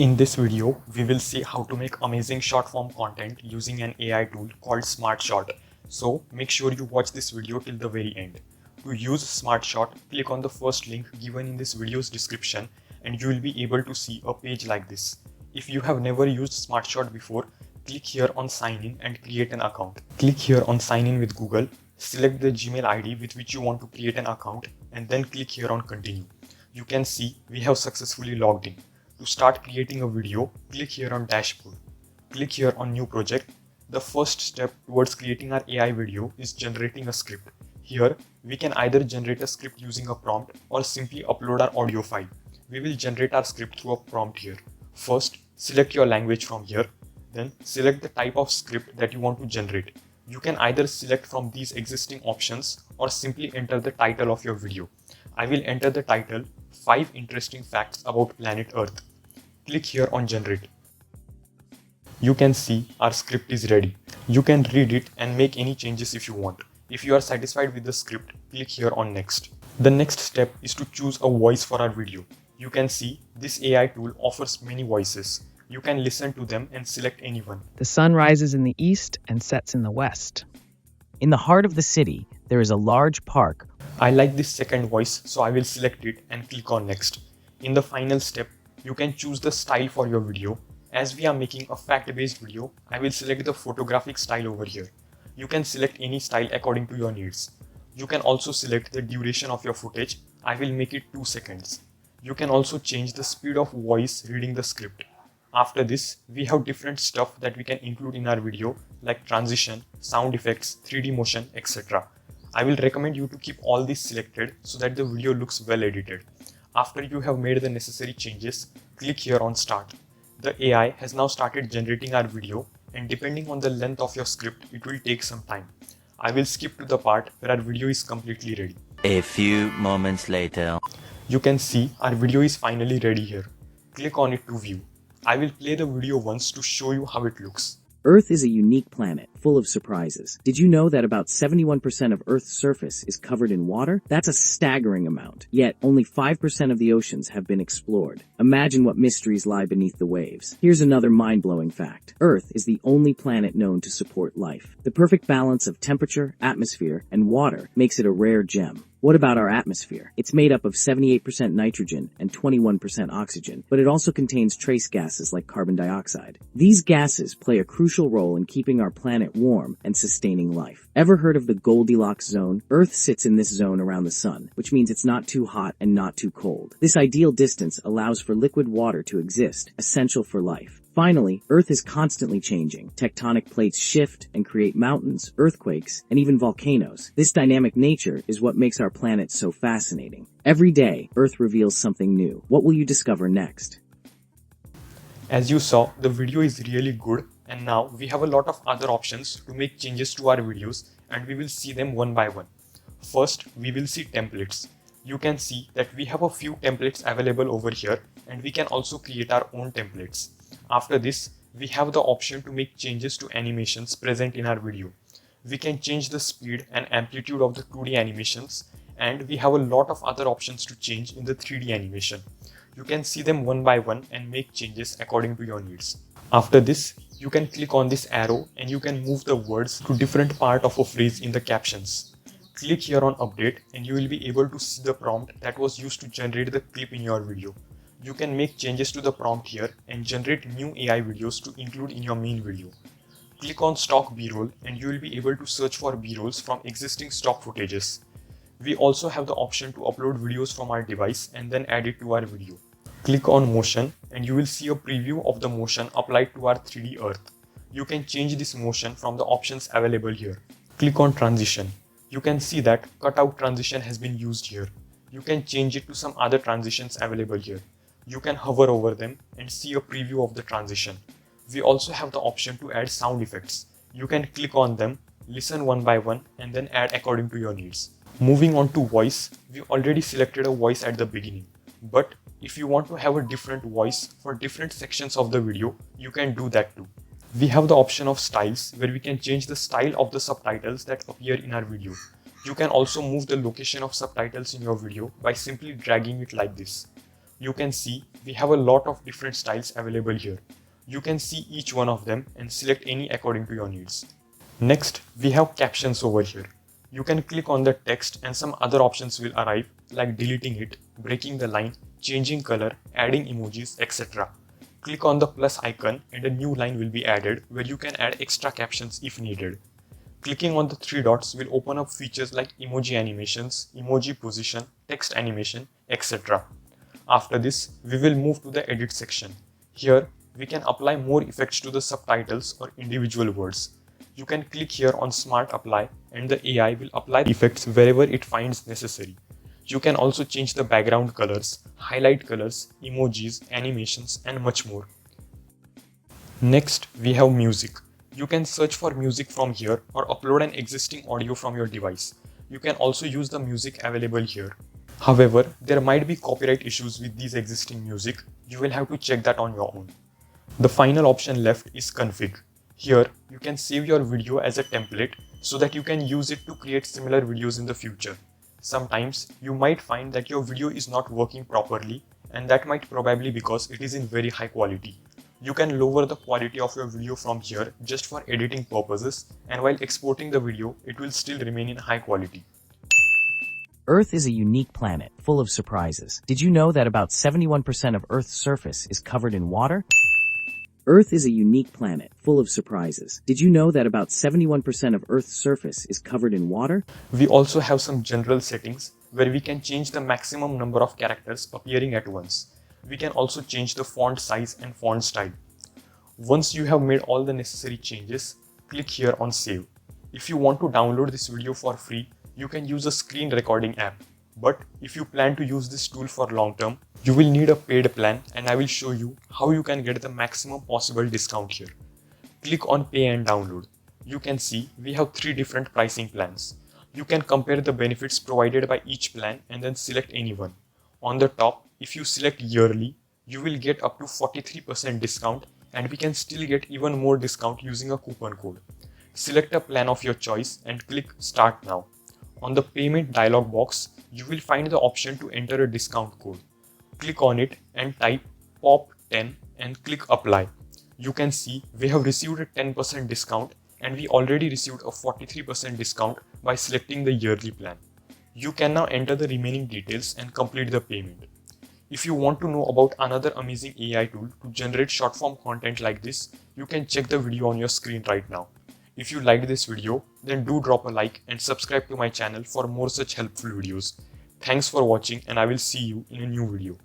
In this video, we will see how to make amazing short form content using an AI tool called SmartShort. So make sure you watch this video till the very end. To use SmartShort, click on the first link given in this video's description and you will be able to see a page like this. If you have never used SmartShort before, click here on sign in and create an account. Click here on sign in with Google, select the Gmail ID with which you want to create an account and then click here on continue. You can see we have successfully logged in. To start creating a video, click here on dashboard. Click here on new project. The first step towards creating our AI video is generating a script. Here, we can either generate a script using a prompt or simply upload our audio file. We will generate our script through a prompt here. First, select your language from here. Then select the type of script that you want to generate. You can either select from these existing options or simply enter the title of your video. I will enter the title 5 interesting facts about planet Earth. Click here on generate. You can see our script is ready. You can read it and make any changes if you want. If you are satisfied with the script, click here on next. The next step is to choose a voice for our video. You can see this AI tool offers many voices. You can listen to them and select anyone. The sun rises in the east and sets in the west. In the heart of the city, there is a large park. I like this second voice, so I will select it and click on next. In the final step, you can choose the style for your video. As we are making a fact-based video, I will select the photographic style over here. You can select any style according to your needs. You can also select the duration of your footage. I will make it 2 seconds. You can also change the speed of voice reading the script. After this, we have different stuff that we can include in our video like transition, sound effects, 3D motion, etc. I will recommend you to keep all these selected so that the video looks well edited. After you have made the necessary changes, click here on start. The AI has now started generating our video and depending on the length of your script, it will take some time. I will skip to the part where our video is completely ready. A few moments later. You can see our video is finally ready here. Click on it to view. I will play the video once to show you how it looks. Earth is a unique planet, full of surprises. Did you know that about 71% of Earth's surface is covered in water? That's a staggering amount. Yet, only 5% of the oceans have been explored. Imagine what mysteries lie beneath the waves. Here's another mind-blowing fact. Earth is the only planet known to support life. The perfect balance of temperature, atmosphere, and water makes it a rare gem. What about our atmosphere? It's made up of 78% nitrogen and 21% oxygen, but it also contains trace gases like carbon dioxide. These gases play a crucial role in keeping our planet warm and sustaining life. Ever heard of the Goldilocks zone? Earth sits in this zone around the sun, which means it's not too hot and not too cold. This ideal distance allows for liquid water to exist, essential for life. Finally, Earth is constantly changing. Tectonic plates shift and create mountains, earthquakes, and even volcanoes. This dynamic nature is what makes our planet so fascinating. Every day, Earth reveals something new. What will you discover next? As you saw, the video is really good and now we have a lot of other options to make changes to our videos and we will see them one by one. First, we will see templates. You can see that we have a few templates available over here and we can also create our own templates. After this, we have the option to make changes to animations present in our video. We can change the speed and amplitude of the 2D animations and we have a lot of other options to change in the 3D animation. You can see them one by one and make changes according to your needs. After this, you can click on this arrow and you can move the words to different part of a phrase in the captions. Click here on update and you will be able to see the prompt that was used to generate the clip in your video. You can make changes to the prompt here and generate new AI videos to include in your main video. Click on stock B-roll and you will be able to search for B-rolls from existing stock footages. We also have the option to upload videos from our device and then add it to our video. Click on motion and you will see a preview of the motion applied to our 3D Earth. You can change this motion from the options available here. Click on transition. You can see that cutout transition has been used here. You can change it to some other transitions available here. You can hover over them and see a preview of the transition. We also have the option to add sound effects. You can click on them, listen one by one and then add according to your needs. Moving on to voice, we already selected a voice at the beginning. But if you want to have a different voice for different sections of the video, you can do that too. We have the option of styles where we can change the style of the subtitles that appear in our video. You can also move the location of subtitles in your video by simply dragging it like this. you can see we have a lot of different styles available here. You can see each one of them and select any according to your needs. Next, we have captions over here. You can click on the text and some other options will arrive, like deleting it, breaking the line, changing color, adding emojis, etc. Click on the plus icon and a new line will be added where you can add extra captions if needed. Clicking on the three dots will open up features like emoji animations, emoji position, text animation, etc. After this, we will move to the edit section. Here, we can apply more effects to the subtitles or individual words. You can click here on Smart Apply and the AI will apply the effects wherever it finds necessary. You can also change the background colors, highlight colors, emojis, animations, and much more. Next, we have music. You can search for music from here or upload an existing audio from your device. You can also use the music available here. However, there might be copyright issues with these existing music. You will have to check that on your own. The final option left is config. Here, you can save your video as a template so that you can use it to create similar videos in the future. Sometimes, you might find that your video is not working properly, and that might probably because it is in very high quality. You can lower the quality of your video from here just for editing purposes, and while exporting the video, it will still remain in high quality. Earth is a unique planet, full of surprises. Did you know that about 71% of Earth's surface is covered in water? Earth is a unique planet, full of surprises. Did you know that about 71% of Earth's surface is covered in water? We also have some general settings where we can change the maximum number of characters appearing at once. We can also change the font size and font style. Once you have made all the necessary changes, click here on Save. If you want to download this video for free, you can use a screen recording app. But if you plan to use this tool for long term, you will need a paid plan, and I will show you how you can get the maximum possible discount here. Click on Pay and Download. You can see we have 3 different pricing plans. You can compare the benefits provided by each plan and then select any one. On the top, if you select yearly, you will get up to 43% discount, and we can still get even more discount using a coupon code. Select a plan of your choice and click Start Now. On the payment dialog box, you will find the option to enter a discount code. Click on it and type POP10 and click Apply. You can see we have received a 10% discount, and we already received a 43% discount by selecting the yearly plan. You can now enter the remaining details and complete the payment. If you want to know about another amazing AI tool to generate short form content like this, you can check the video on your screen right now. If you liked this video, then do drop a like and subscribe to my channel for more such helpful videos. Thanks for watching, and I will see you in a new video.